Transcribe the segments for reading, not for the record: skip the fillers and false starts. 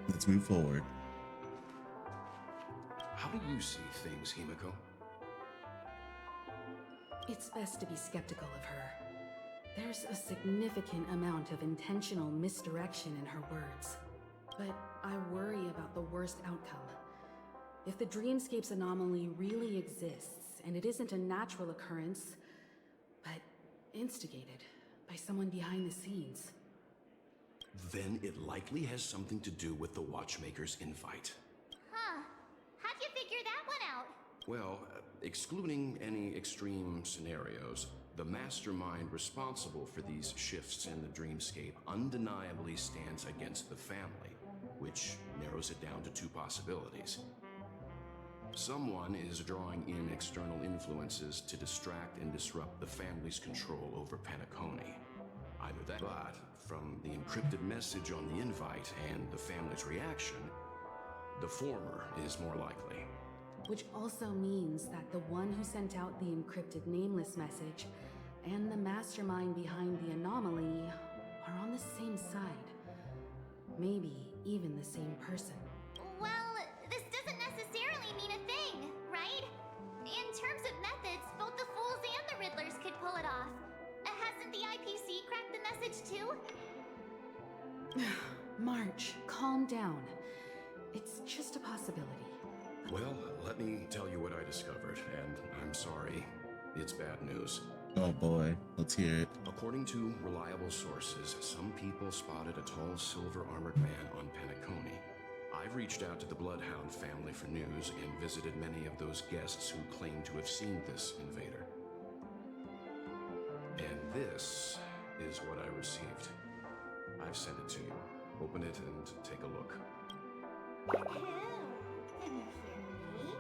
Let's move forward. How do you see things, Himiko? It's best to be skeptical of her. There's a significant amount of intentional misdirection in her words. But I worry about the worst outcome. If the dreamscape's anomaly really exists, and it isn't a natural occurrence, but instigated by someone behind the scenes. Then it likely has something to do with the Watchmaker's invite. Huh. How'd you figure that one out? Well, excluding any extreme scenarios, the mastermind responsible for these shifts in the dreamscape undeniably stands against the family, which narrows it down to two possibilities. Someone is drawing in external influences to distract and disrupt the family's control over Penacony. Either that, but from the encrypted message on the invite and the family's reaction, the former is more likely. Which also means that the one who sent out the encrypted nameless message and the mastermind behind the anomaly are on the same side. Maybe even the same person. Well, this doesn't necessarily mean a thing, right? In terms of methods, both the Fools and the Riddlers could pull it off. Hasn't the IPC cracked the message too? March, calm down. It's just a possibility. Well, let me tell you what I discovered, and I'm sorry, it's bad news. Oh boy, let's hear it. According to reliable sources, some people spotted a tall silver-armored man on Penacony. I've reached out to the Bloodhound family for news and visited many of those guests who claim to have seen this invader. And this is what I received. I've sent it to you. Open it and take a look. Ahem. Can you hear me?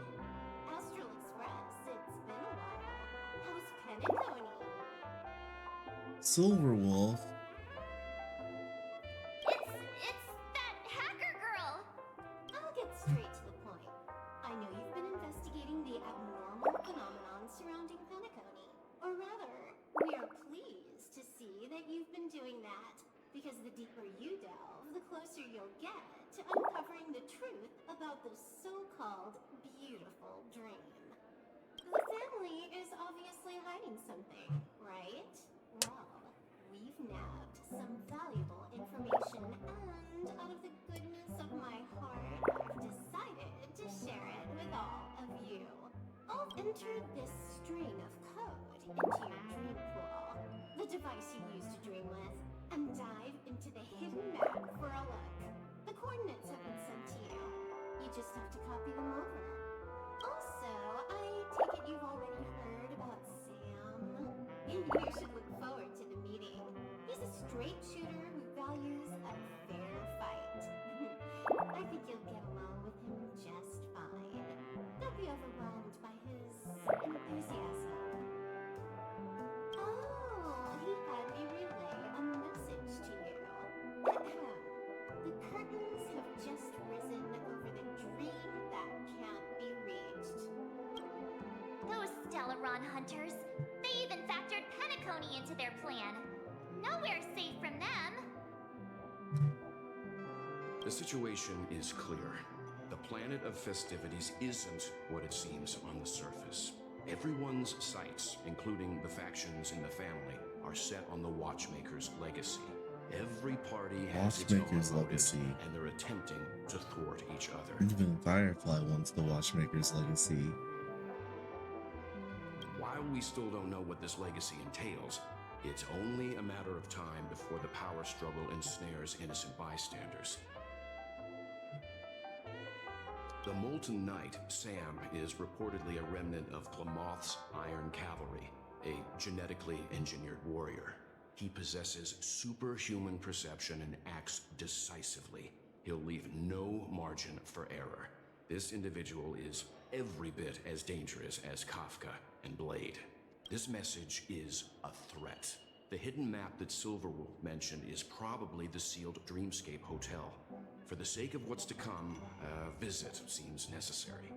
Astral Express, it's been a while. How's Penacony? Silverwolf. It's that hacker girl! I'll get straight to the point. I know you've been investigating the abnormal phenomenon surrounding Penacony. Or rather, we are pleased to see that you've been doing that, because the deeper you delve, the closer you'll get to uncovering the truth about this so-called beautiful dream. The family is obviously hiding something, right? Well, we've nabbed some valuable information, and out of the goodness of my heart, I've decided to share it with all of you. I'll enter this string of code into your dream pool, the device you use to dream with, and dive into the hidden map for a look. The coordinates have been sent to you. You just have to copy them over. Also, I take it you've already heard about Sam. You should look forward to the meeting. He's a straight shooter who values a fair fight. I think you'll get along with him just fine. Don't be overwhelmed by his enthusiasm. Oh, he had me relay a message to you. The curtains have just risen over the dream that can't be reached. Those Stellaron hunters. They even factored Penacony into their plan. Nowhere safe from them. The situation is clear. The planet of festivities isn't what it seems on the surface. Everyone's sights, including the factions in the family, are set on the Watchmaker's legacy. Every party has its own Watchmaker's motives, legacy. and they're attempting to thwart each other. Even Firefly wants the Watchmaker's legacy. While we still don't know what this legacy entails, it's only a matter of time before the power struggle ensnares innocent bystanders. The Molten Knight, Sam, is reportedly a remnant of Plamoth's Iron Cavalry, a genetically engineered warrior. He possesses superhuman perception and acts decisively. He'll leave no margin for error. This individual is every bit as dangerous as Kafka and Blade. This message is a threat. The hidden map that Silverwolf mentioned is probably the sealed Dreamscape Hotel. For the sake of what's to come, a visit seems necessary.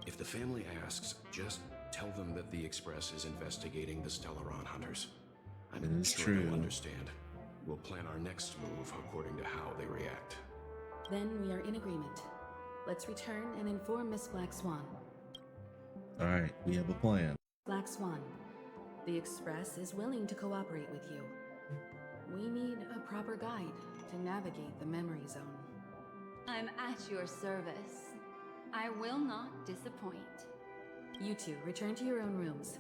If the family asks, just tell them that the Express is investigating the Stellaron hunters. I'm It is sure true. they'll understand. We'll plan our next move according to how they react. Then we are in agreement. Let's return and inform Miss Black Swan. Alright, we have a plan. Black Swan, the Express is willing to cooperate with you. We need a proper guide to navigate the memory zone. I'm at your service. I will not disappoint. You two return to your own rooms.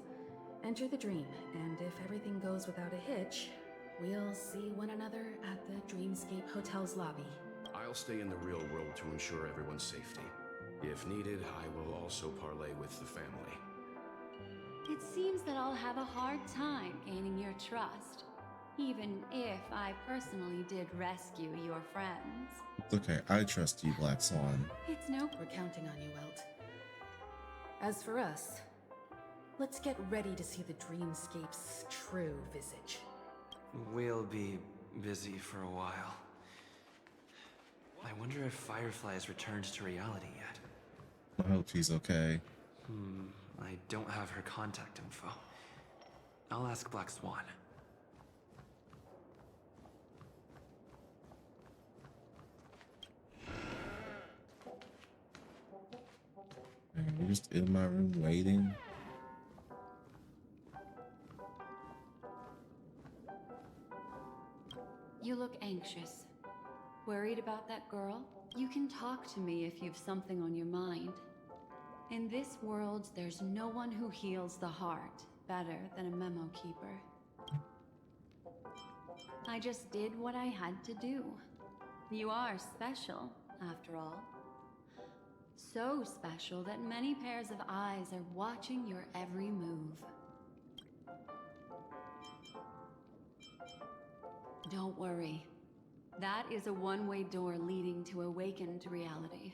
Enter the dream, and if everything goes without a hitch, we'll see one another at the Dreamscape Hotel's lobby. I'll stay in the real world to ensure everyone's safety. If needed, I will also parlay with the family. It seems that I'll have a hard time gaining your trust, even if I personally did rescue your friends. It's okay, I trust you, Black Swan. It's no... We're counting on you, Welt. As for us, let's get ready to see the Dreamscape's true visage. We'll be busy for a while. I wonder if Firefly has returned to reality yet. I hope she's okay. I don't have her contact info. I'll ask Black Swan. I'm just in my room waiting. You look anxious. Worried about that girl? You can talk to me if you've something on your mind. In this world, there's no one who heals the heart better than a memo keeper. I just did what I had to do. You are special, after all. So special that many pairs of eyes are watching your every move. Don't worry. That is a one-way door leading to awakened reality.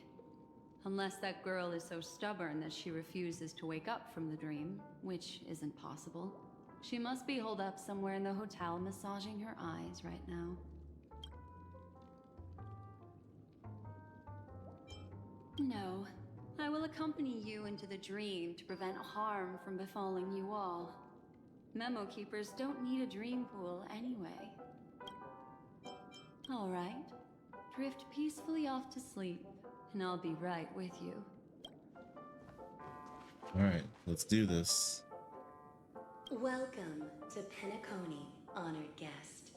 Unless that girl is so stubborn that she refuses to wake up from the dream, which isn't possible. She must be holed up somewhere in the hotel massaging her eyes right now. No, I will accompany you into the dream to prevent harm from befalling you all. Memo keepers don't need a dream pool anyway. All right, drift peacefully off to sleep, and I'll be right with you. Alright, let's do this. Welcome to Penacony, honored guest.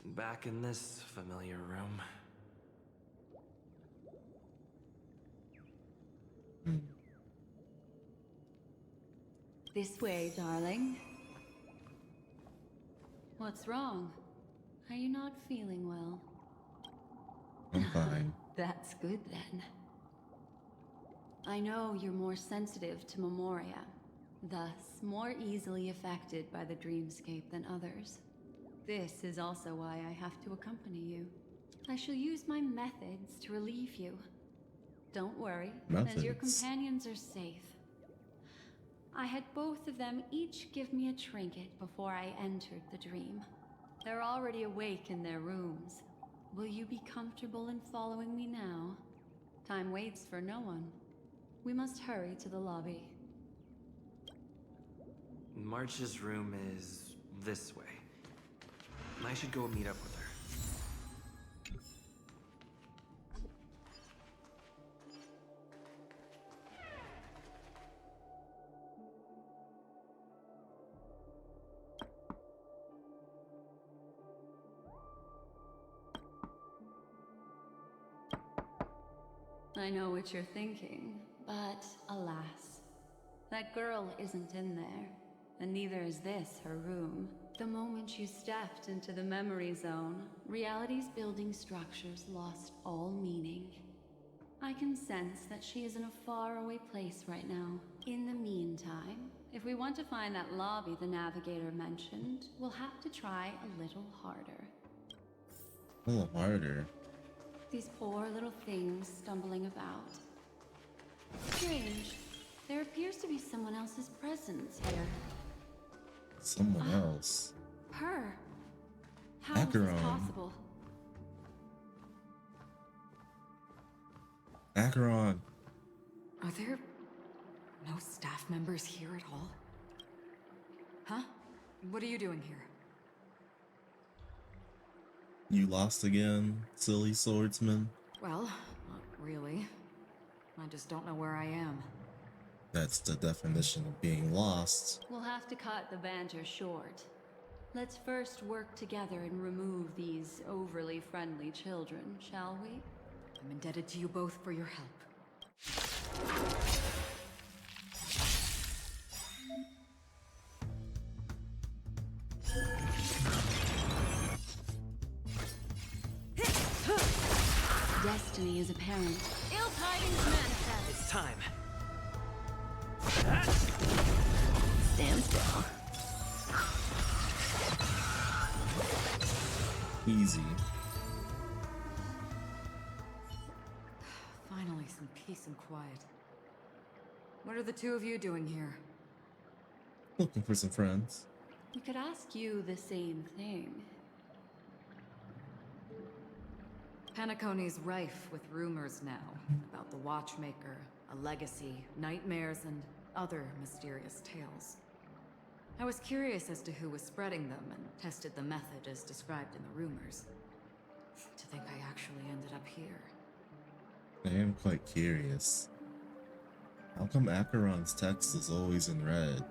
Back in this familiar room. This way, darling. What's wrong? Are you not feeling well? I'm fine. That's good then. I know you're more sensitive to Memoria, thus more easily affected by the dreamscape than others. This is also why I have to accompany you. I shall use my methods to relieve you. Don't worry, as your Methods? companions are safe. I had both of them each give me a trinket before I entered the dream. They're already awake in their rooms. Will you be comfortable in following me now? Time waits for no one. We must hurry to the lobby. March's room is this way. I should go meet up with her. I know what you're thinking, but alas, that girl isn't in there, and neither is this her room. The moment you stepped into the memory zone, reality's building structures lost all meaning. I can sense that she is in a faraway place right now. In the meantime, if we want to find that lobby the navigator mentioned, we'll have to try a little harder. A little harder. These poor little things stumbling about. Strange. There appears to be someone else's presence here. Someone else. Her. How is this Macaron. possible? Acheron. Are there no staff members here at all? Huh? What are you doing here? You lost again, silly swordsman. Well, not really. I just don't know where I am. That's the definition of being lost. We'll have to cut the banter short. Let's first work together and remove these overly friendly children, shall we? I'm indebted to you both for your help. Destiny is apparent. Ill tidings manifest. It's time. Stand still. Easy. Finally, some peace and quiet. What are the two of you doing here? Looking for some friends. We could ask you the same thing. Penacony's rife with rumors now about the Watchmaker, a legacy, nightmares, and other mysterious tales. I was curious as to who was spreading them and tested the method as described in the rumors. To think I actually ended up here. I am quite curious. How come Acheron's text is always in red?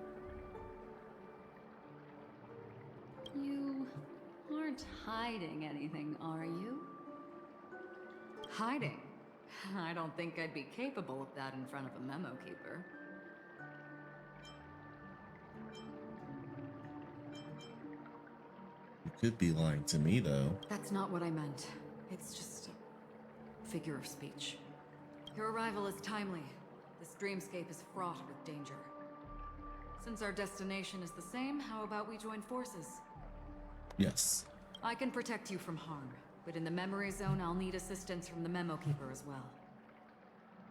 You aren't hiding anything, are you? Hiding? I don't think I'd be capable of that in front of a memo keeper. You could be lying to me, though. That's not what I meant. It's just a figure of speech. Your arrival is timely. This dreamscape is fraught with danger. Since our destination is the same, how about we join forces? Yes. I can protect you from harm, but in the memory zone, I'll need assistance from the memo keeper as well.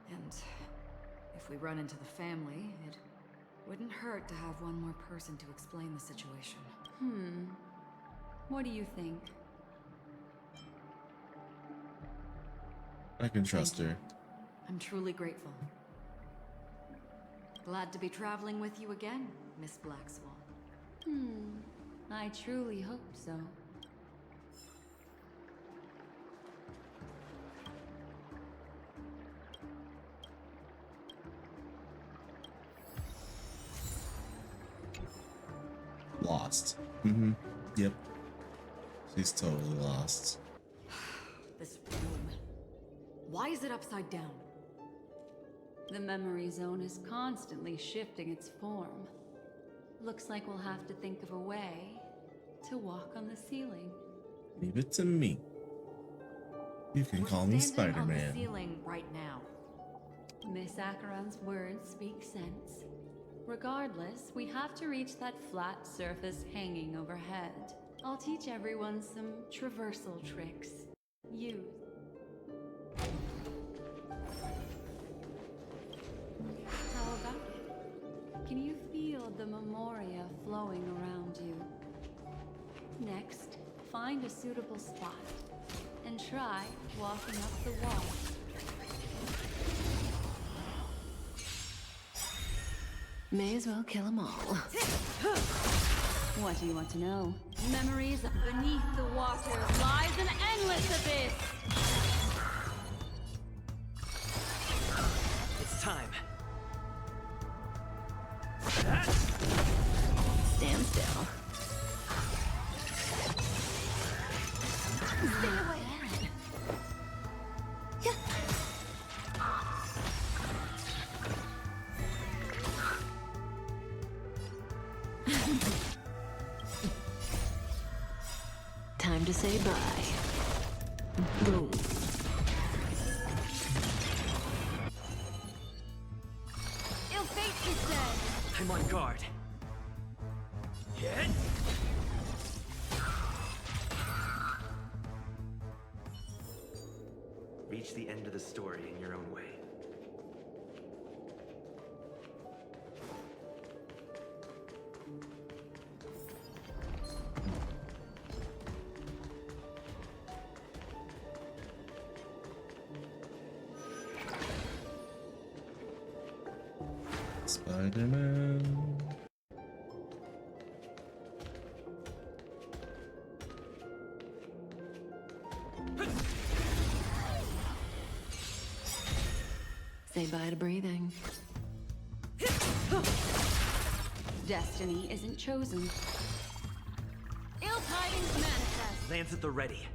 And if we run into the family, it wouldn't hurt to have one more person to explain the situation. What do you think? I can trust her. I'm truly grateful. Glad to be traveling with you again, Miss Black Swan. I truly hope so. Lost. Yep. She's totally lost. This room. Why is it upside down? The memory zone is constantly shifting its form. Looks like we'll have to think of a way to walk on the ceiling. Leave it to me. You can We're call me standing on the Spider-Man. ceiling right now. Miss Acheron's words speak sense. Regardless, we have to reach that flat surface hanging overhead. I'll teach everyone some traversal tricks. Use. How about it? Can you feel the memoria flowing around you? Next, find a suitable spot and try walking up the wall. May as well kill them all. What do you want to know? Memories beneath the water lies an endless abyss! It's time. Stand still. Stay away. Time to say bye. Boom. Ill fate is dead! I'm on guard. Hit! Reach the end of the story in your own way. Spider-Man. Say bye to breathing. Destiny isn't chosen. Ill tidings manifest. Lance at the ready.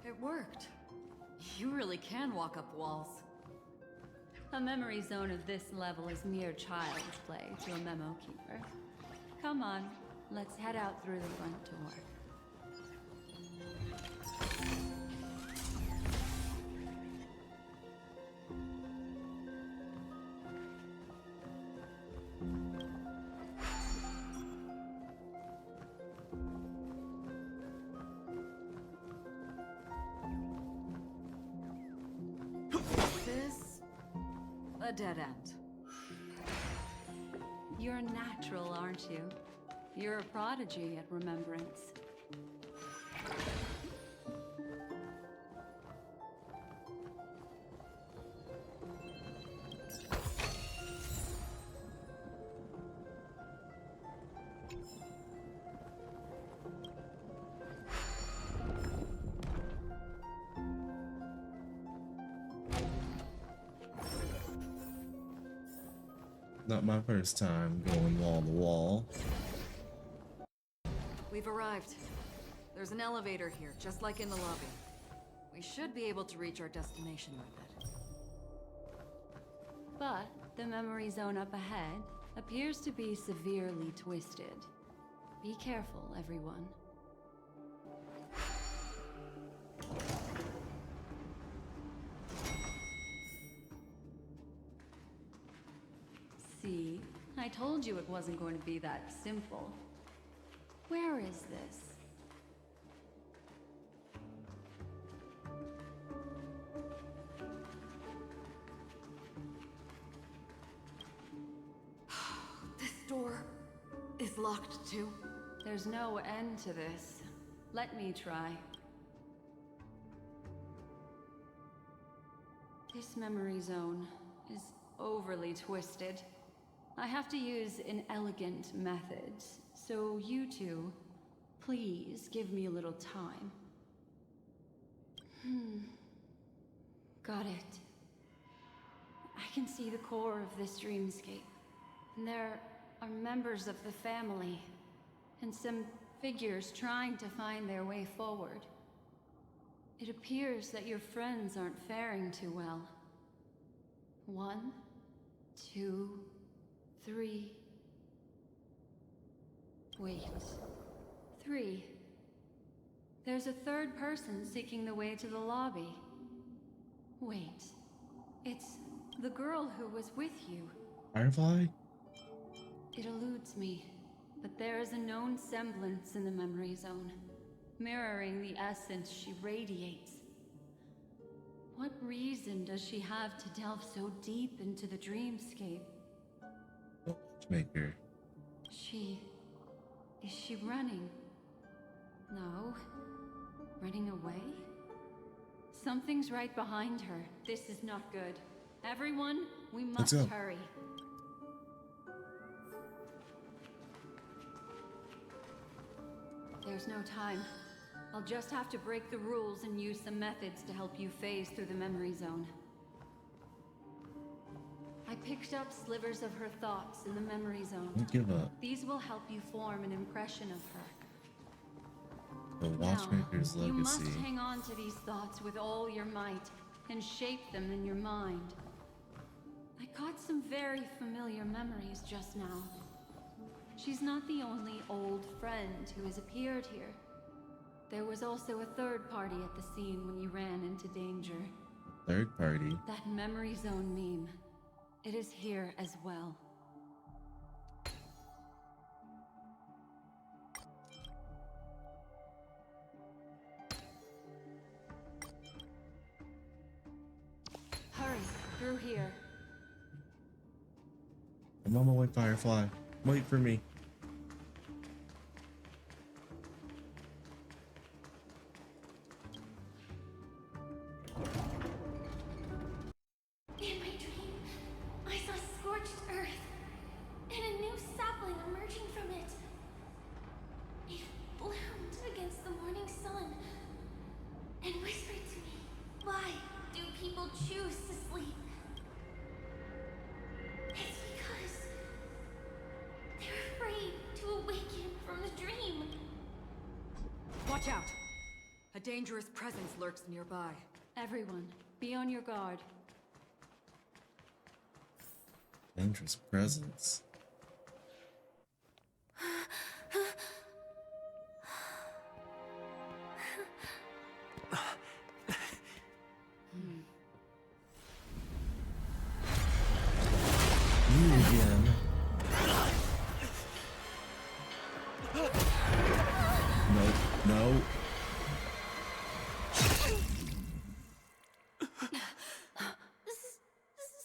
It worked. You really can walk up walls. A memory zone of this level is mere child's play to a memo keeper. Come on, let's head out through the front door. A dead end. You're natural, aren't you? You're a prodigy at remembrance. Not my first time going wall to wall. We've arrived. There's an elevator here, just like in the lobby. We should be able to reach our destination with it. But the memory zone up ahead appears to be severely twisted. Be careful, everyone. See, I told you it wasn't going to be that simple. Where is this? This door is locked too. There's no end to this. Let me try. This memory zone is overly twisted. I have to use an elegant method, so you two, please give me a little time. Got it. I can see the core of this dreamscape. And there are members of the family, and some figures trying to find their way forward. It appears that your friends aren't faring too well. 1, 2, 3. Wait. 3. There's a third person seeking the way to the lobby. Wait. It's the girl who was with you. Firefly? It eludes me, but there is a known semblance in the memory zone, mirroring the essence she radiates. What reason does she have to delve so deep into the dreamscape? Watchmaker. Is she running? No. Running away? Something's right behind her. This is not good. Everyone, we must Let's go. hurry. There's no time. I'll just have to break the rules and use some methods to help you phase through the memory zone. I picked up slivers of her thoughts in the memory zone. Don't give up. These will help you form an impression of her. The Watchmaker's Now, you legacy. must hang on to these thoughts with all your might and shape them in your mind. I caught some very familiar memories just now. She's not the only old friend who has appeared here. There was also a third party at the scene when you ran into danger. Third party. That memory zone meme. It is here as well. Hurry, through here. I'm on my way, Firefly. Wait for me. In my dream, I saw scorched earth and a new sapling emerging from it. It bloomed against the morning sun and whispered to me, "Why do people choose to sleep? It's because they're afraid to awaken from the dream." Watch out! A dangerous presence lurks nearby. Everyone, be on your guard. Dangerous presence. You again. No, no.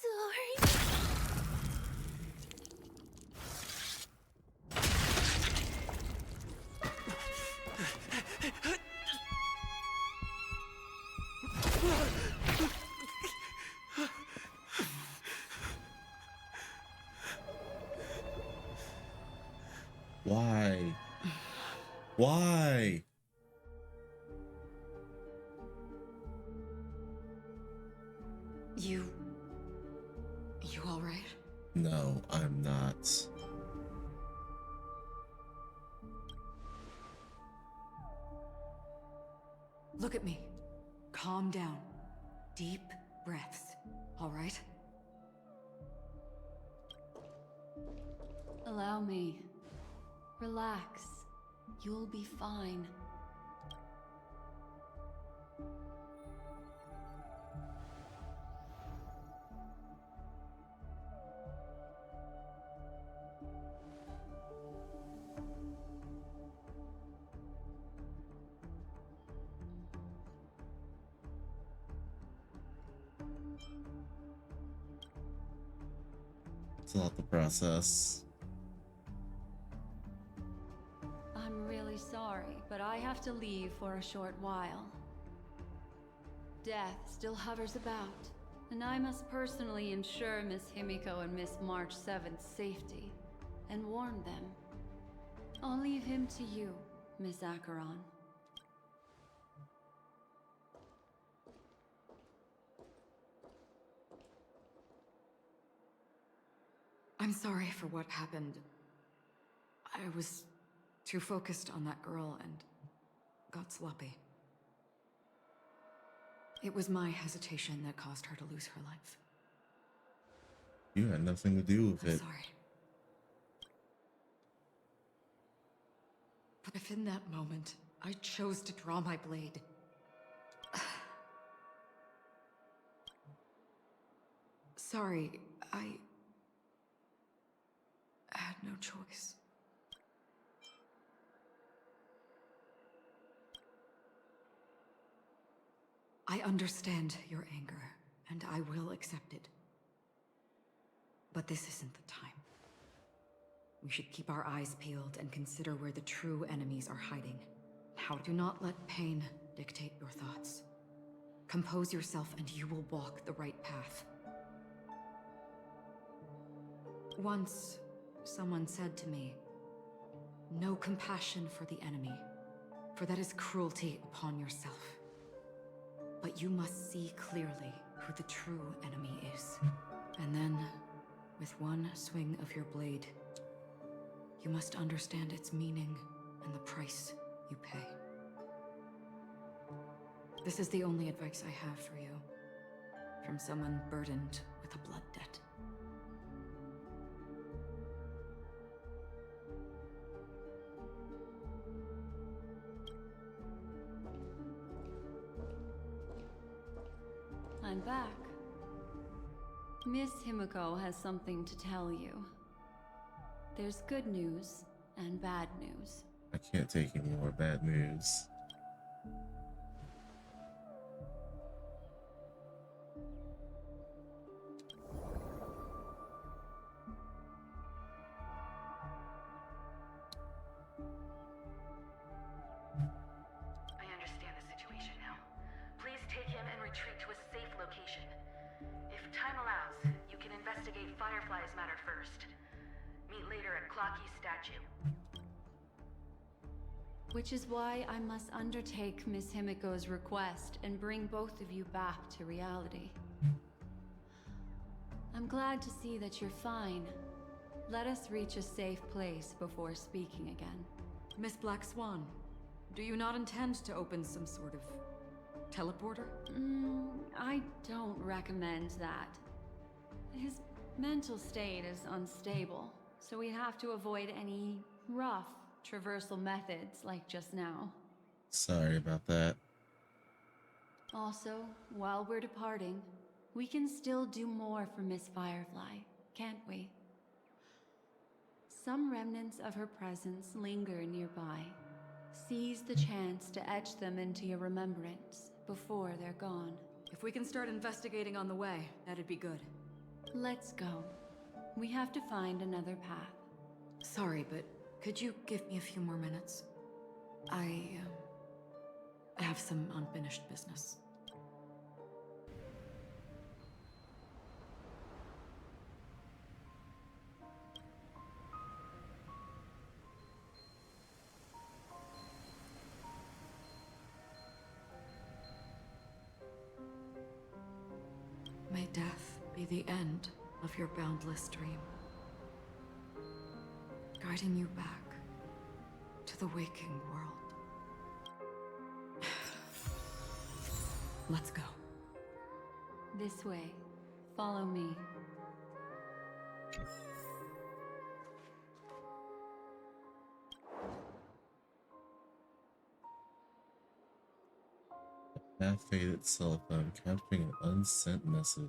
Sorry. Why? Why? You all right? No, I'm not. Look at me. Calm down. Deep breaths. All right? Allow me. Relax. You'll be fine. It's not the process. I'm really sorry, but I have to leave for a short while. Death still hovers about, and I must personally ensure Miss Himiko and Miss March 7th's safety, and warn them. I'll leave him to you, Miss Acheron. I'm sorry for what happened. I was too focused on that girl and got sloppy. It was my hesitation that caused her to lose her life. You had nothing to do with I'm it. sorry. But if in that moment I chose to draw my blade, sorry, I had no choice. I understand your anger, and I will accept it. But this isn't the time. We should keep our eyes peeled and consider where the true enemies are hiding. Now, do not let pain dictate your thoughts. Compose yourself and you will walk the right path. Once, someone said to me, "No compassion for the enemy, for that is cruelty upon yourself. But you must see clearly who the true enemy is. And then, with one swing of your blade, you must understand its meaning and the price you pay." This is the only advice I have for you, from someone burdened with a blood debt. I'm back. Miss Himiko has something to tell you. There's good news and bad news. I can't take any more bad news. Clocky's statue. Which is why I must undertake Miss Himiko's request and bring both of you back to reality. I'm glad to see that you're fine. Let us reach a safe place before speaking again. Miss Black Swan, do you not intend to open some sort of teleporter? I don't recommend that. His mental state is unstable, so we have to avoid any rough traversal methods like just now. Sorry about that. Also, while we're departing, we can still do more for Miss Firefly, can't we? Some remnants of her presence linger nearby. Seize the chance to etch them into your remembrance before they're gone. If we can start investigating on the way, that'd be good. Let's go. We have to find another path. Sorry, but could you give me a few more minutes? I have some unfinished business. May death be the end of your boundless dream, guiding you back to the waking world. Let's go. This way. Follow me. Path faded cell phone capturing an unsent message.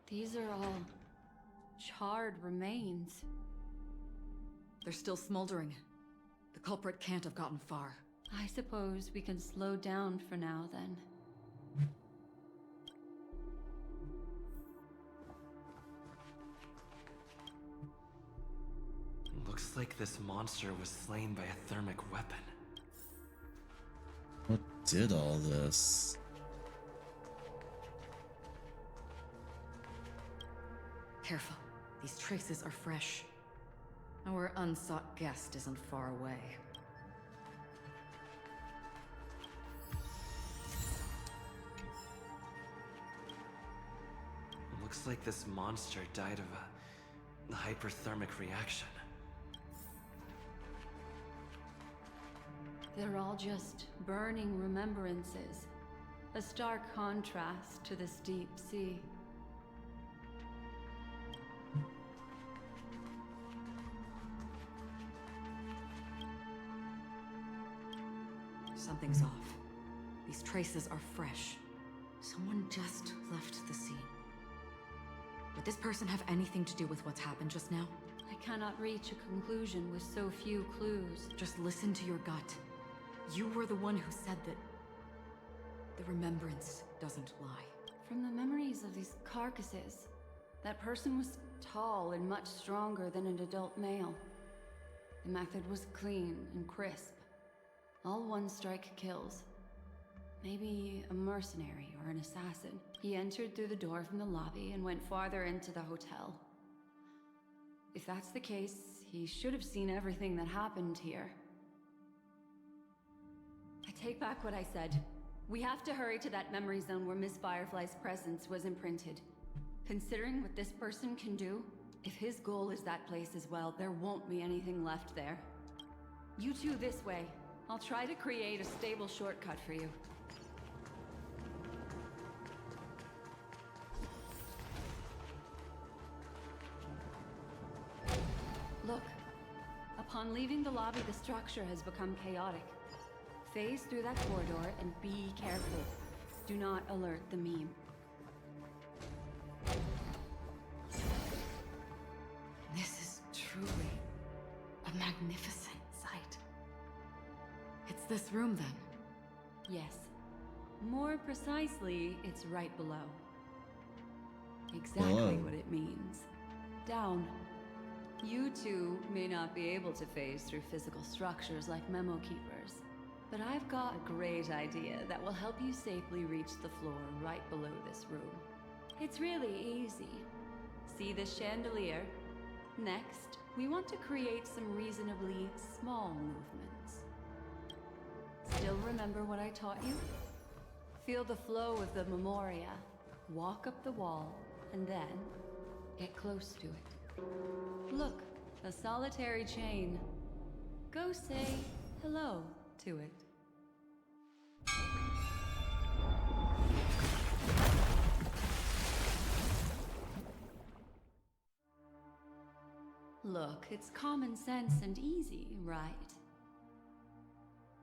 These are all charred remains. They're still smoldering. The culprit can't have gotten far. I suppose we can slow down for now then. Looks like this monster was slain by a thermic weapon. What did all this? Careful. These traces are fresh. Our unsought guest isn't far away. Looks like this monster died of a hyperthermic reaction. They're all just burning remembrances. A stark contrast to this deep sea. Something's off. These traces are fresh. Someone just left the scene. Would this person have anything to do with what's happened just now? I cannot reach a conclusion with so few clues. Just listen to your gut. You were the one who said that the remembrance doesn't lie. From the memories of these carcasses, that person was tall and much stronger than an adult male. The method was clean and crisp. All one-strike kills. Maybe a mercenary or an assassin. He entered through the door from the lobby and went farther into the hotel. If that's the case, he should have seen everything that happened here. I take back what I said. We have to hurry to that memory zone where Miss Firefly's presence was imprinted. Considering what this person can do, if his goal is that place as well, there won't be anything left there. You two this way. I'll try to create a stable shortcut for you. Look. Upon leaving the lobby, the structure has become chaotic. Phase through that corridor and be careful. Do not alert the meme. This is truly a magnificent sight. It's this room, then? Yes. More precisely, it's right below. Exactly Whoa. what it means. Down. You two may not be able to phase through physical structures like memo keepers, but I've got a great idea that will help you safely reach the floor right below this room. It's really easy. See this chandelier? Next, we want to create some reasonably small movements. Still remember what I taught you? Feel the flow of the memoria. Walk up the wall, and then get close to it. Look, a solitary chain. Go say hello to it. Look, it's common sense and easy, right?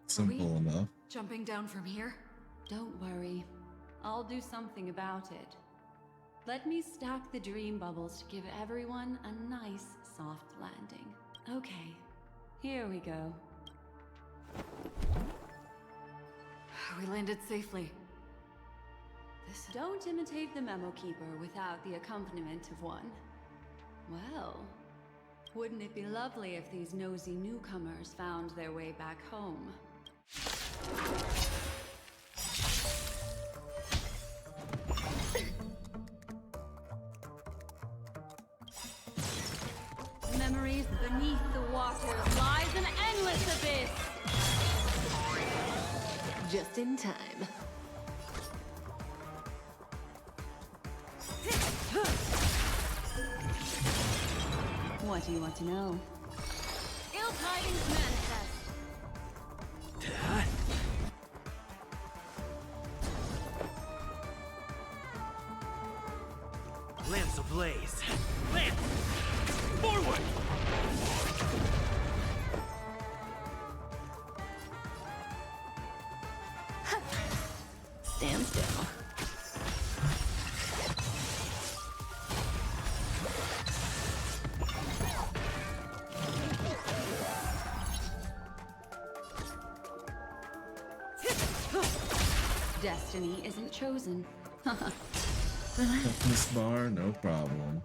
Simple enough. Jumping down from here? Don't worry. I'll do something about it. Let me stack the dream bubbles to give everyone a nice, soft landing. Okay, here we go. We landed safely. Don't imitate the Memo Keeper without the accompaniment of one. Well, wouldn't it be lovely if these nosy newcomers found their way back home? Memories beneath the water lies an endless abyss! Just in time. What do you want to know? Ill tidings manifest! Lance ablaze! Lance! Forward! Stand still. Destiny isn't chosen. Toughness bar, no problem.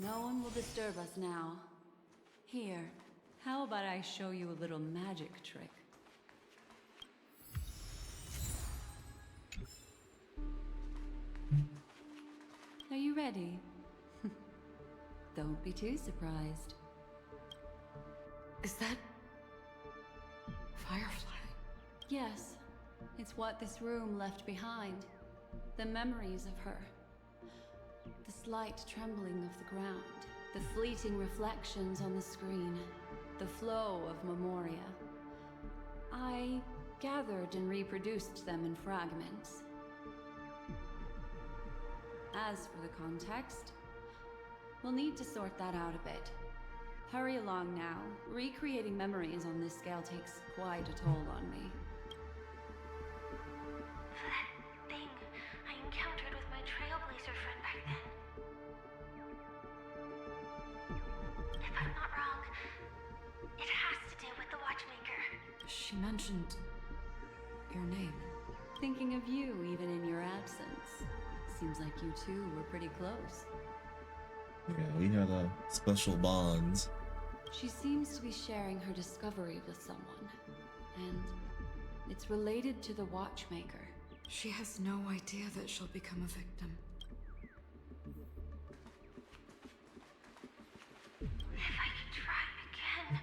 No one will disturb us now. Here, how about I show you a little magic trick? Are you ready? Don't be too surprised. Is that... Firefly? Yes, it's what this room left behind. The memories of her. The slight trembling of the ground. The fleeting reflections on the screen. The flow of memoria. I gathered and reproduced them in fragments. As for the context, we'll need to sort that out a bit. Hurry along now. Recreating memories on this scale takes quite a toll on me. That thing I encountered with my Trailblazer friend back then. If I'm not wrong, it has to do with the Watchmaker. She mentioned... your name. Thinking of you even in your absence. Seems like you two were pretty close. Yeah, we had a special bond. She seems to be sharing her discovery with someone. And it's related to the Watchmaker. She has no idea that she'll become a victim. If I could try again.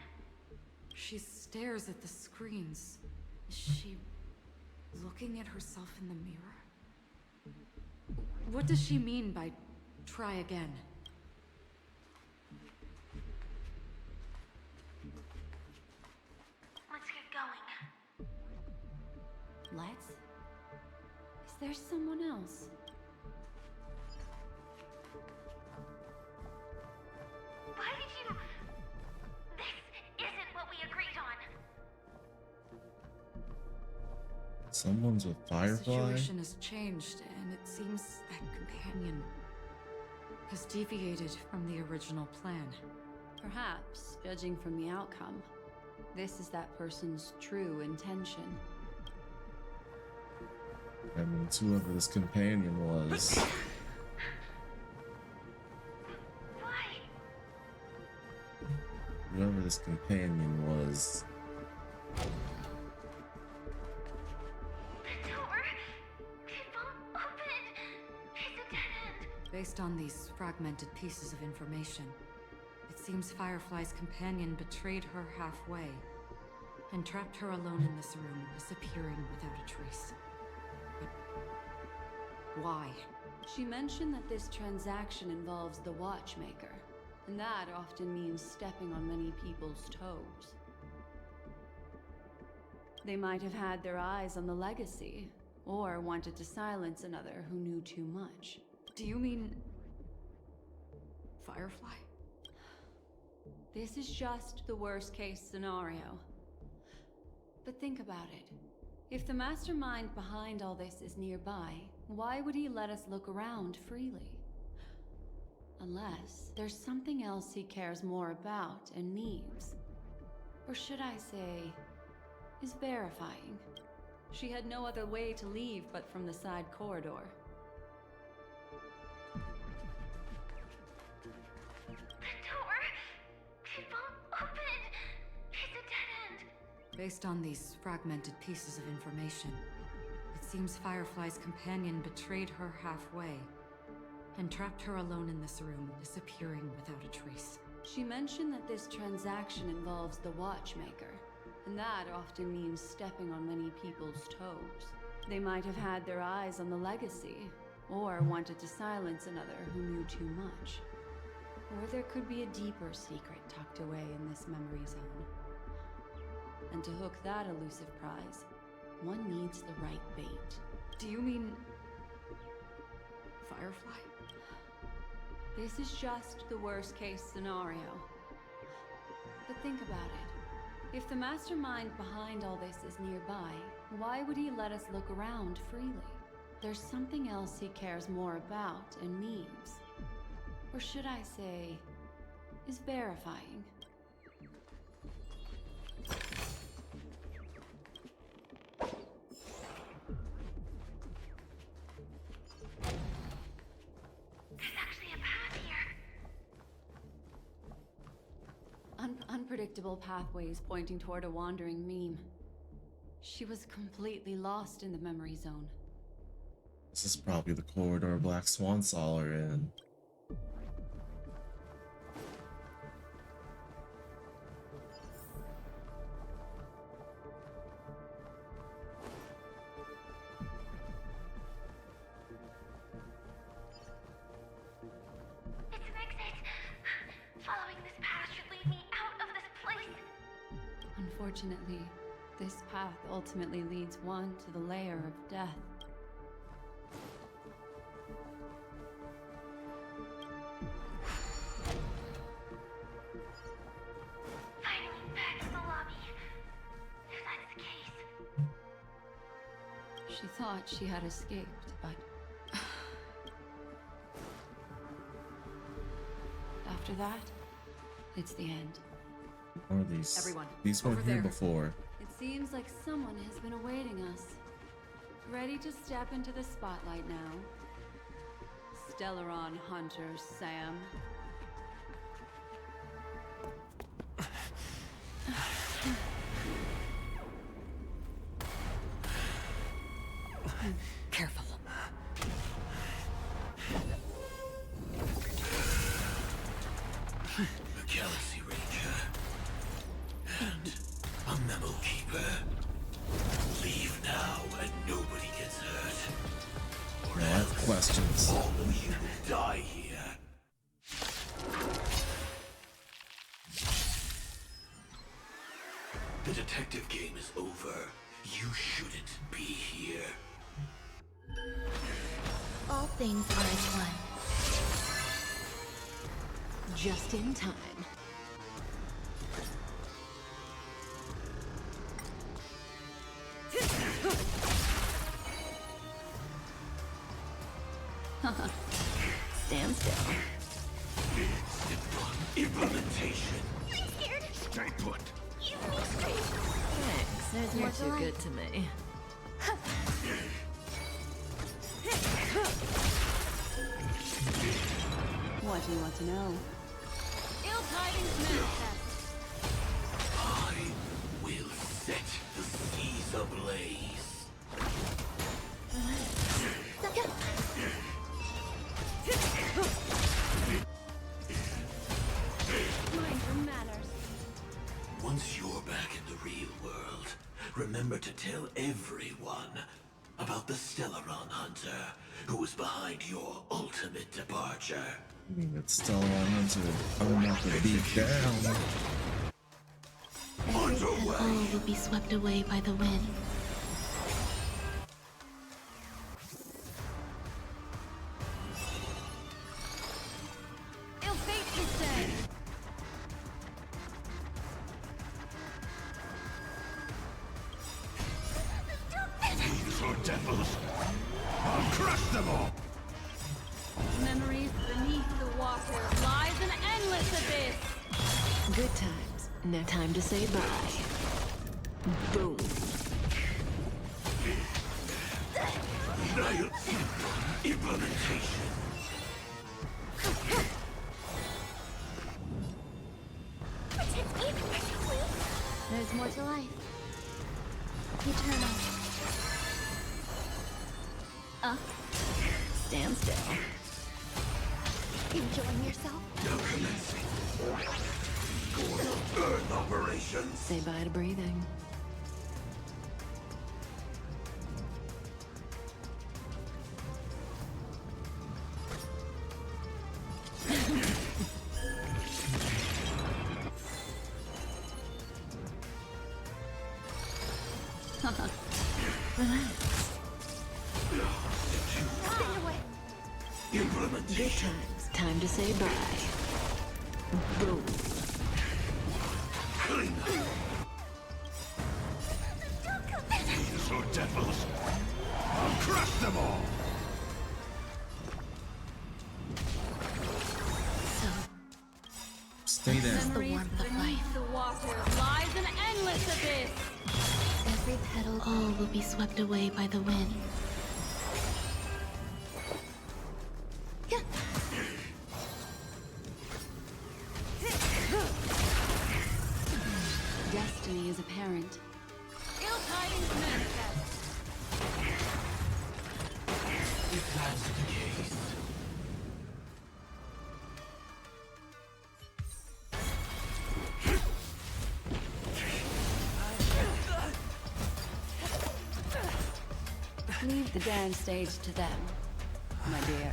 She stares at the screens. Is she looking at herself in the mirror? What does she mean by try again? Let's get going. Let's? Is there someone else? Why did you... This isn't what we agreed on. Someone's with The Firefly? situation has changed, and it seems that companion has deviated from the original plan. Perhaps, judging from the outcome, this is that person's true intention. I mean, it's whoever this companion was. Why? Whoever this companion was. Based on these fragmented pieces of information, it seems Firefly's companion betrayed her halfway and trapped her alone in this room, disappearing without a trace. But why? She mentioned that this transaction involves the Watchmaker, and that often means stepping on many people's toes. They might have had their eyes on the legacy, or wanted to silence another who knew too much. Do you mean... Firefly? This is just the worst-case scenario. But think about it. If the mastermind behind all this is nearby, why would he let us look around freely? Unless there's something else he cares more about and needs. Or should I say, is verifying. She had no other way to leave but from the side corridor. The door! It won't open! It's a dead end! Based on these fragmented pieces of information, it seems Firefly's companion betrayed her halfway and trapped her alone in this room, disappearing without a trace. She mentioned that this transaction involves the Watchmaker, and that often means stepping on many people's toes. They might have had their eyes on the legacy, or wanted to silence another who knew too much. Or there could be a deeper secret tucked away in this memory zone. And to hook that elusive prize, one needs the right bait. Do you mean... Firefly? This is just the worst-case scenario. But think about it. If the mastermind behind all this is nearby, why would he let us look around freely? There's something else he cares more about and needs. Or should I say, is verifying. There's actually a path here. Unpredictable pathways pointing toward a wandering meme. She was completely lost in the memory zone. This is probably the corridor Black Swan saw her in. It's an exit. Following this path should lead me out of this place. Unfortunately, this path ultimately leads one to the lair of death. Finally back in the lobby. If that's the case. She thought she had escaped, but... after that, it's the end. Or these. Everyone, These weren't over here there. before. It seems like someone has been awaiting us. Ready to step into the spotlight now. Stellaron Hunter Sam. Careful. A Galaxy Ranger. And a Memo Keeper. Leave now and nobody gets hurt. Or Now I have questions. all of you will die here. The detective game is over. You shouldn't be here. All things are as one. Just in time. Stand still. Implementation. I'm scared. Stay put. Give me space. Thanks. You're too good to me. What do you want to know? Ill tidings manifest. I will set the seas ablaze. to tell everyone about the Stellaron Hunter who was behind your ultimate departure. I mean, it's still on Hunter. I'm not gonna beat down. Every petal will be swept away by the wind. Ill fate is dead. These are devils. I'll crush them all. Memories beneath the water lies an endless abyss. Good times. No time to say bye. Boom. Nile implementation. There's more to life. Eternal. Stand still. Enjoying yourself? Now commencing. Earth operations. Say bye to breathing. Good Implementation. times. Time to say bye. Boom. Clean up. These are devils. I'll crush them all. Stay down. Memories warmth of beneath the water lies an endless abyss. Every petal, all will be swept away by the wind. Destiny is apparent. Ill tidings manifest. If that's the case. Leave the dance stage to them, my dear.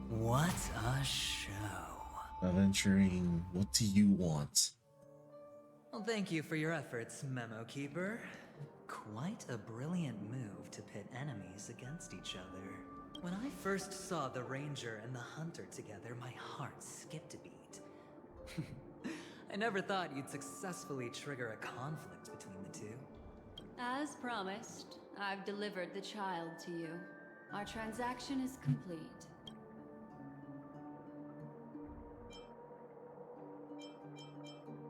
What a show. Aventurine, what do you want? Well, thank you for your efforts, Memo Keeper. Quite a brilliant move to pit enemies against each other. When I first saw the Ranger and the Hunter together, my heart skipped a beat. I never thought you'd successfully trigger a conflict between the two. As promised, I've delivered the child to you. Our transaction is complete.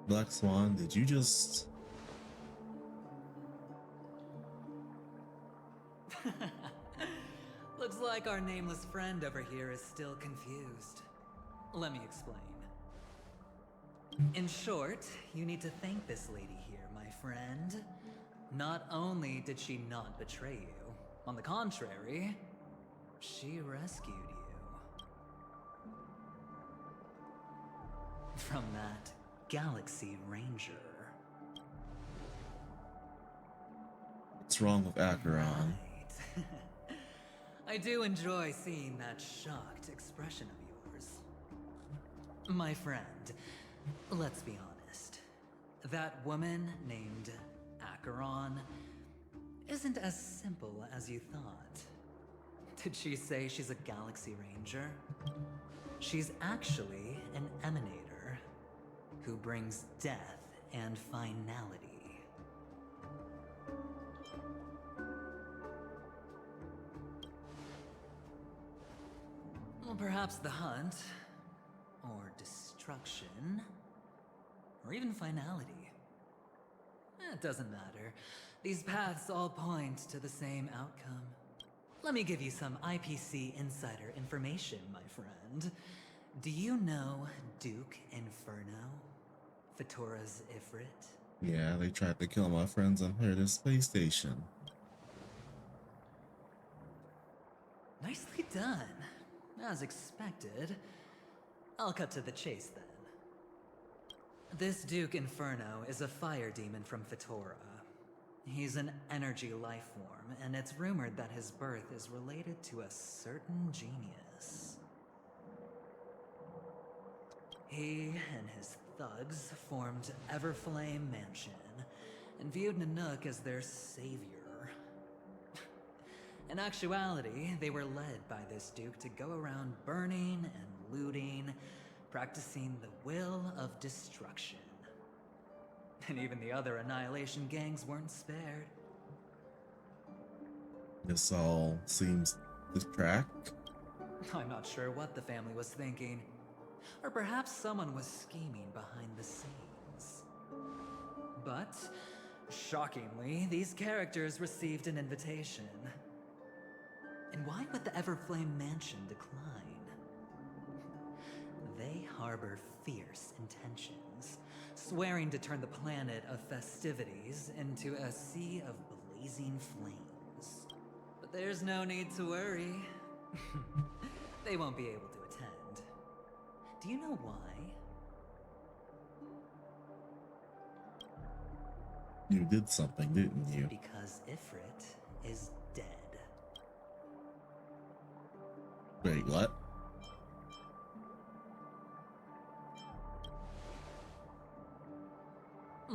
Black Swan, did you just... Looks like our nameless friend over here is still confused. Let me explain. In short, you need to thank this lady here, my friend. Not only did she not betray you, on the contrary, she rescued you. From that Galaxy Ranger. What's wrong with Acheron? Right. I do enjoy seeing that shocked expression of yours. My friend, let's be honest. That woman named Acheron isn't as simple as you thought. Did she say she's a Galaxy Ranger? She's actually an Emanator who brings death and finality. Well, perhaps the hunt, or destruction, or even finality. It doesn't matter. These paths all point to the same outcome. Let me give you some IPC insider information, my friend. Do you know Duke Inferno? Fatora's Ifrit? Yeah, they tried to kill my friends on her space station. Nice Nicely done. As expected. I'll cut to the chase then. This Duke Inferno is a fire demon from Fetora. He's an energy life form, and it's rumored that his birth is related to a certain genius. He and his thugs formed Everflame Mansion, and viewed Nanook as their savior. In actuality, they were led by this Duke to go around burning and looting, practicing the will of destruction. And even the other Annihilation gangs weren't spared. This all seems to track. I'm not sure what the family was thinking. Or perhaps someone was scheming behind the scenes. But, shockingly, these characters received an invitation. And why would the Everflame Mansion decline? They harbor fierce intentions, swearing to turn the planet of festivities into a sea of blazing flames. But there's no need to worry. They won't be able to attend. Do you know why? You did something, didn't you? Because Ifrit is dead. Wait, what?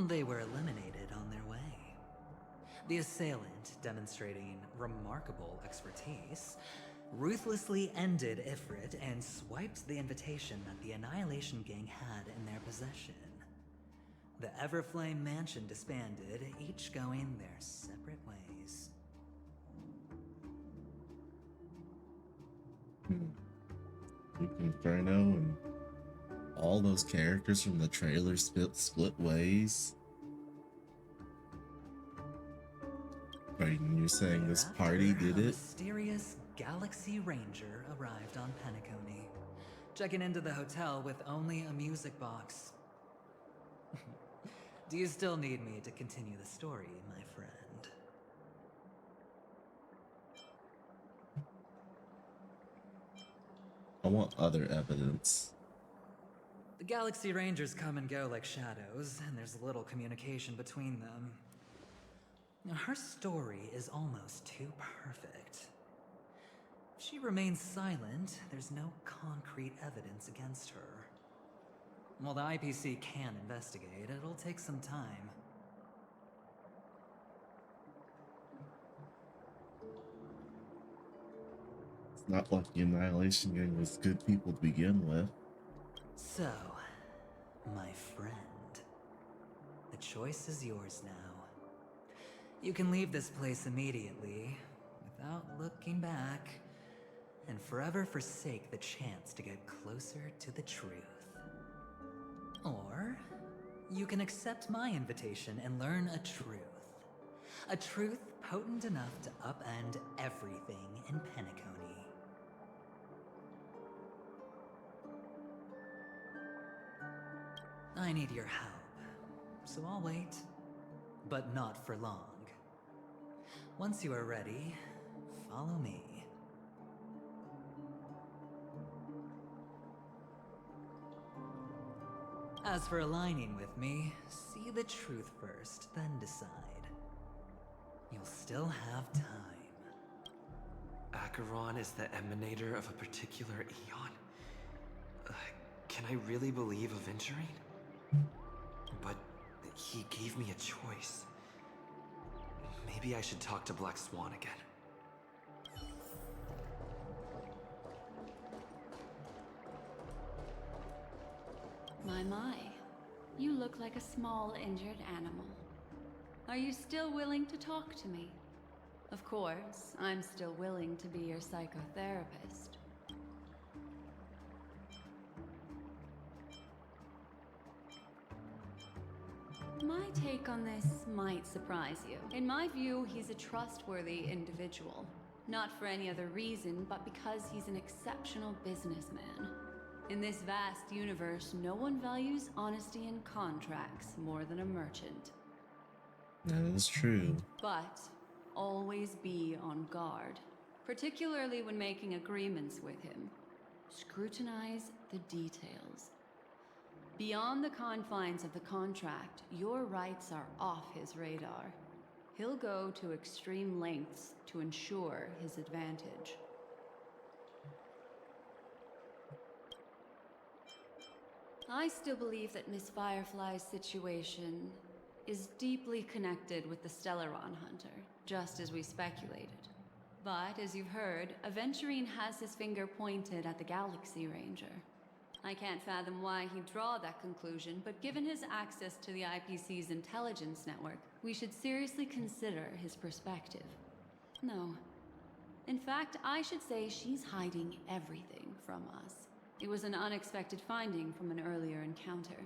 They were eliminated on their way. The assailant, demonstrating remarkable expertise, ruthlessly ended Ifrit and swiped the invitation that the Annihilation Gang had in their possession. The Everflame Mansion disbanded, each going their separate ways. Duke Inferno and all those characters from the trailer split ways. Right, and you're saying this party did A it? mysterious Galaxy Ranger arrived on Penacony, checking into the hotel with only a music box. Do you still need me to continue the story, my friend? I want other evidence. The Galaxy Rangers come and go like shadows, and there's little communication between them. Now, her story is almost too perfect. If she remains silent, there's no concrete evidence against her. While the IPC can investigate, it'll take some time. It's not like the Annihilation Gang was good people to begin with. So, my friend, the choice is yours now. You can leave this place immediately, without looking back, and forever forsake the chance to get closer to the truth. Or, you can accept my invitation and learn a truth. A truth potent enough to upend everything in Penacony. I need your help, so I'll wait, but not for long. Once you are ready, follow me. As for aligning with me, see the truth first, then decide. You'll still have time. Acheron is the emanator of a particular eon? Can I really believe Aventurine? But he gave me a choice. Maybe I should talk to Black Swan again. My. You look like a small injured animal. Are you still willing to talk to me? Of course, I'm still willing to be your psychotherapist. My take on this might surprise you. In my view, he's a trustworthy individual. Not for any other reason, but because he's an exceptional businessman. In this vast universe, no one values honesty in contracts more than a merchant. That is true. But always be on guard. particularly when making agreements with him. Scrutinize the details. Beyond the confines of the contract, your rights are off his radar. He'll go to extreme lengths to ensure his advantage. I still believe that Miss Firefly's situation is deeply connected with the Stellaron Hunter, just as we speculated. But, as you've heard, Aventurine has his finger pointed at the Galaxy Ranger. I can't fathom why he'd draw that conclusion, but given his access to the IPC's intelligence network, we should seriously consider his perspective. No. In fact, I should say she's hiding everything from us. It was an unexpected finding from an earlier encounter.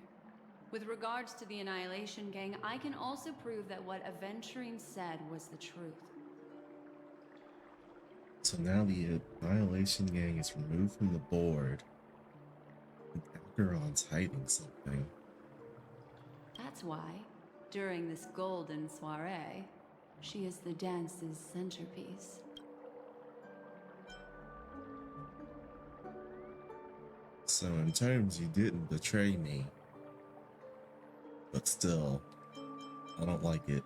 With regards to the Annihilation Gang, I can also prove that what Aventurine said was the truth. So now the Annihilation Gang is removed from the board. And Acheron's hiding something. That's why, during this golden soiree, she is the dance's centerpiece. So in terms, you didn't betray me. But still, I don't like it.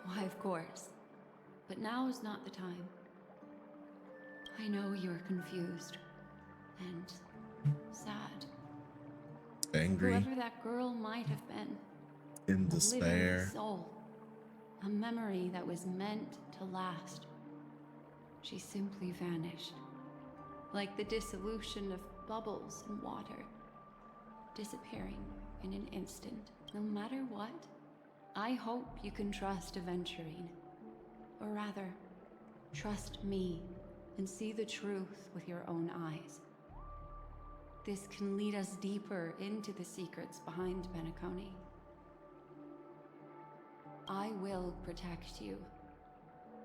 Why, of course. But now is not the time. I know you're confused. And sad. Angry. Whoever that girl might have been. In A despair. living soul. A memory that was meant to last. She simply vanished. Like the dissolution of bubbles in water. Disappearing in an instant. No matter what, I hope you can trust Aventurine. Or rather, trust me and see the truth with your own eyes. This can lead us deeper into the secrets behind Penacony. I will protect you.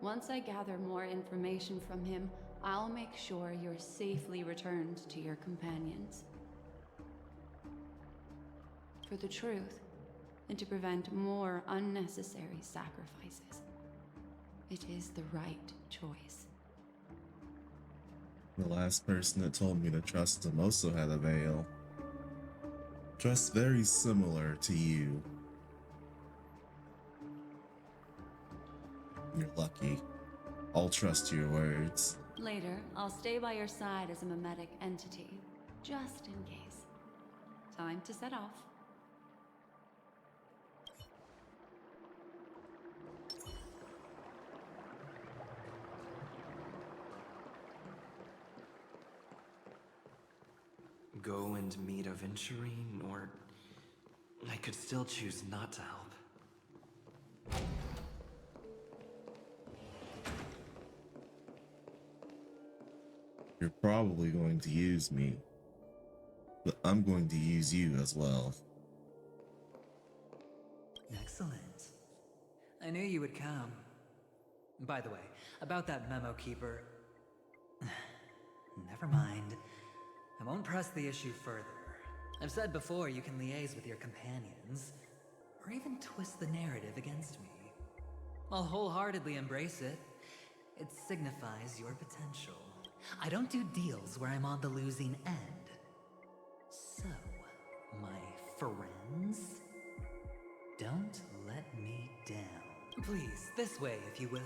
Once I gather more information from him, I'll make sure you're safely returned to your companions. For the truth, and to prevent more unnecessary sacrifices. It is the right choice. The last person that told me to trust him also had a veil. Dressed very similar to you. You're lucky. I'll trust your words. Later, I'll stay by your side as a mimetic entity, just in case. Time to set off. Go and meet Aventurine, or I could still choose not to help. You're probably going to use me, but I'm going to use you as well. Excellent. I knew you would come. By the way, about that memo keeper... Never mind. I won't press the issue further. I've said before you can liaise with your companions, or even twist the narrative against me. I'll wholeheartedly embrace it. It signifies your potential. I don't do deals where I'm on the losing end. So, my friends, don't let me down. Please, this way, if you will.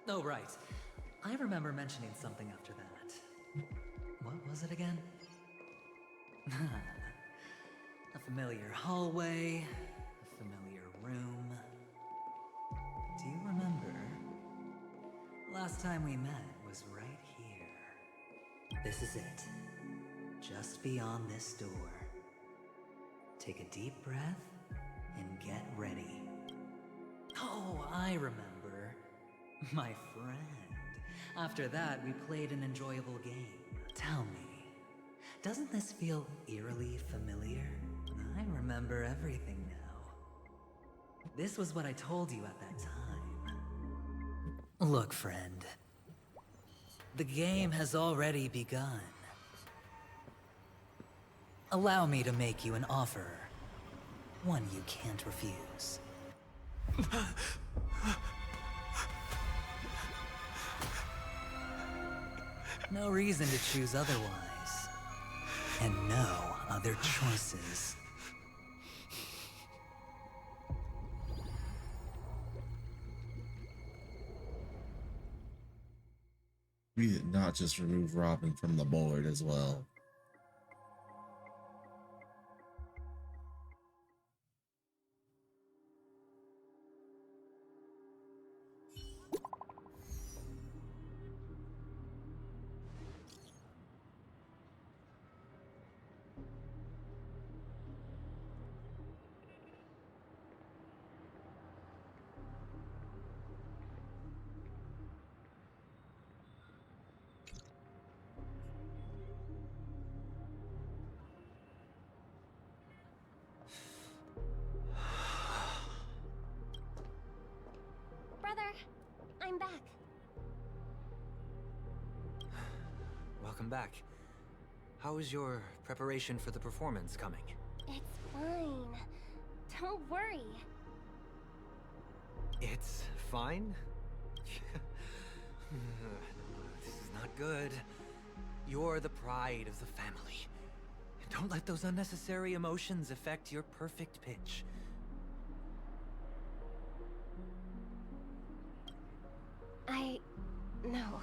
Oh, right. I remember mentioning something after that. What was it again? A familiar hallway, a familiar room. Do you remember? Last time we met was right here. This is it. Just beyond this door. Take a deep breath and get ready. Oh, I remember. My friend. After that, we played an enjoyable game. Tell me, doesn't this feel eerily familiar? I remember everything now. This was what I told you at that time. Look, friend. The game has already begun. Allow me to make you an offer. One you can't refuse. No reason to choose otherwise. And no other choices. We did not just remove Robin from the board as well. Brother, I'm back. Welcome back. How is your preparation for the performance coming? It's fine. Don't worry. It's fine? This is not good. You're the pride of the family. Don't let those unnecessary emotions affect your perfect pitch. No.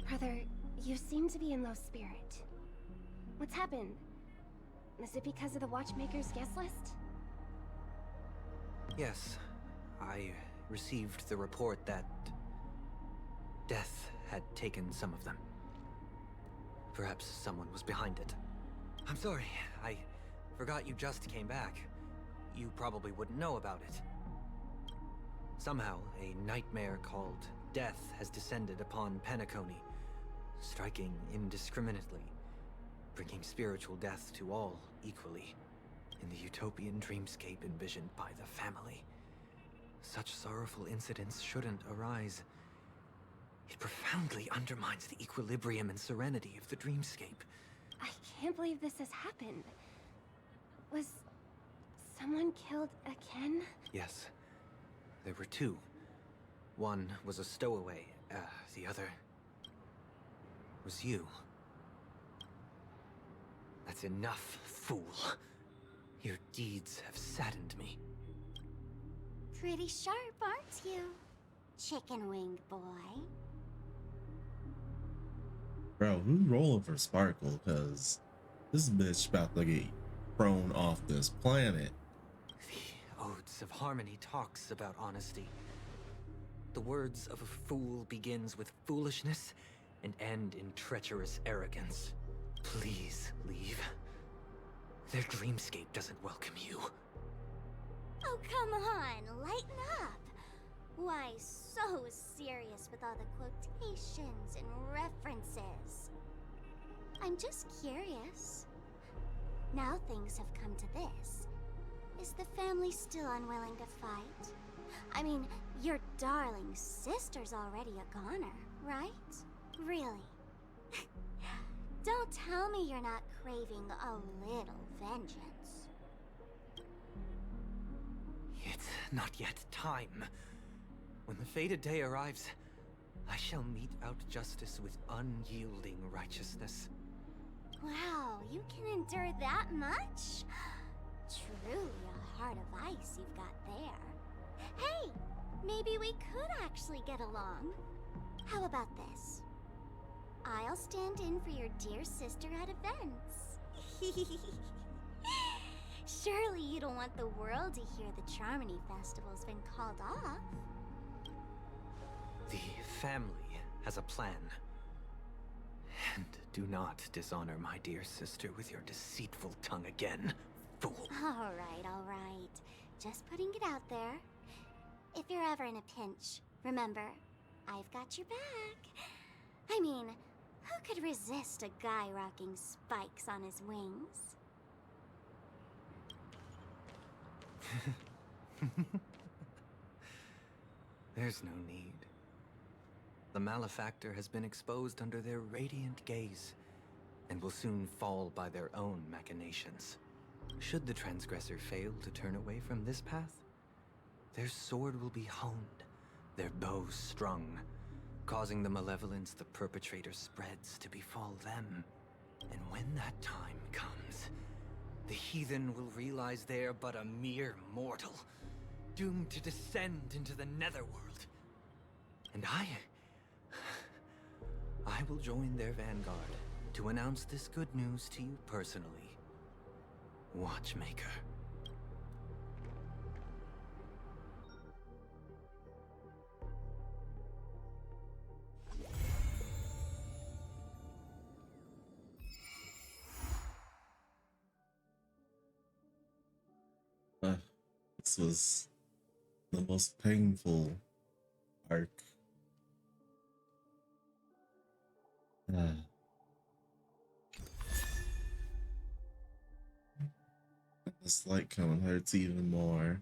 Brother, you seem to be in low spirit. What's happened? Is it because of the Watchmaker's guest list? Yes, I received the report that death had taken some of them. Perhaps someone was behind it. I'm sorry, I forgot you just came back. You probably wouldn't know about it. Somehow, a nightmare called death has descended upon Penacony, striking indiscriminately, bringing spiritual death to all equally, in the utopian dreamscape envisioned by the family. Such sorrowful incidents shouldn't arise. It profoundly undermines the equilibrium and serenity of the dreamscape. I can't believe this has happened. Was someone killed again? Yes. There were two. One was a stowaway, the other was you. That's enough, fool. Your deeds have saddened me. Pretty sharp, aren't you? Chicken wing boy. Bro, who's rolling for Sparkle? Because this bitch about to get thrown off this planet. The Odes of Harmony talks about honesty. The words of a fool begins with foolishness and end in treacherous arrogance. Please leave. Their dreamscape doesn't welcome you. Oh, come on, lighten up. Why so serious with all the quotations and references? I'm just curious. Now things have come to this. Is the family still unwilling to fight? I mean, your darling sister's already a goner, right? Really? Don't tell me you're not craving a little vengeance. It's not yet time. When the fated day arrives, I shall mete out justice with unyielding righteousness. Wow, you can endure that much? Truly a heart of ice you've got there. Hey, maybe we could actually get along. How about this? I'll stand in for your dear sister at events. Surely you don't want the world to hear the Charmony Festival's been called off. The family has a plan. And do not dishonor my dear sister with your deceitful tongue again, fool. All right. Just putting it out there. If you're ever in a pinch, remember, I've got your back. I mean, who could resist a guy rocking spikes on his wings? There's no need. The malefactor has been exposed under their radiant gaze, and will soon fall by their own machinations. Should the transgressor fail to turn away from this path, their sword will be honed their bows strung, causing the malevolence the perpetrator spreads to befall them. And when that time comes, the heathen will realize they're but a mere mortal, doomed to descend into the netherworld. And I will join their vanguard to announce this good news to you personally, Watchmaker. This was the most painful arc. This light coming hurts even more.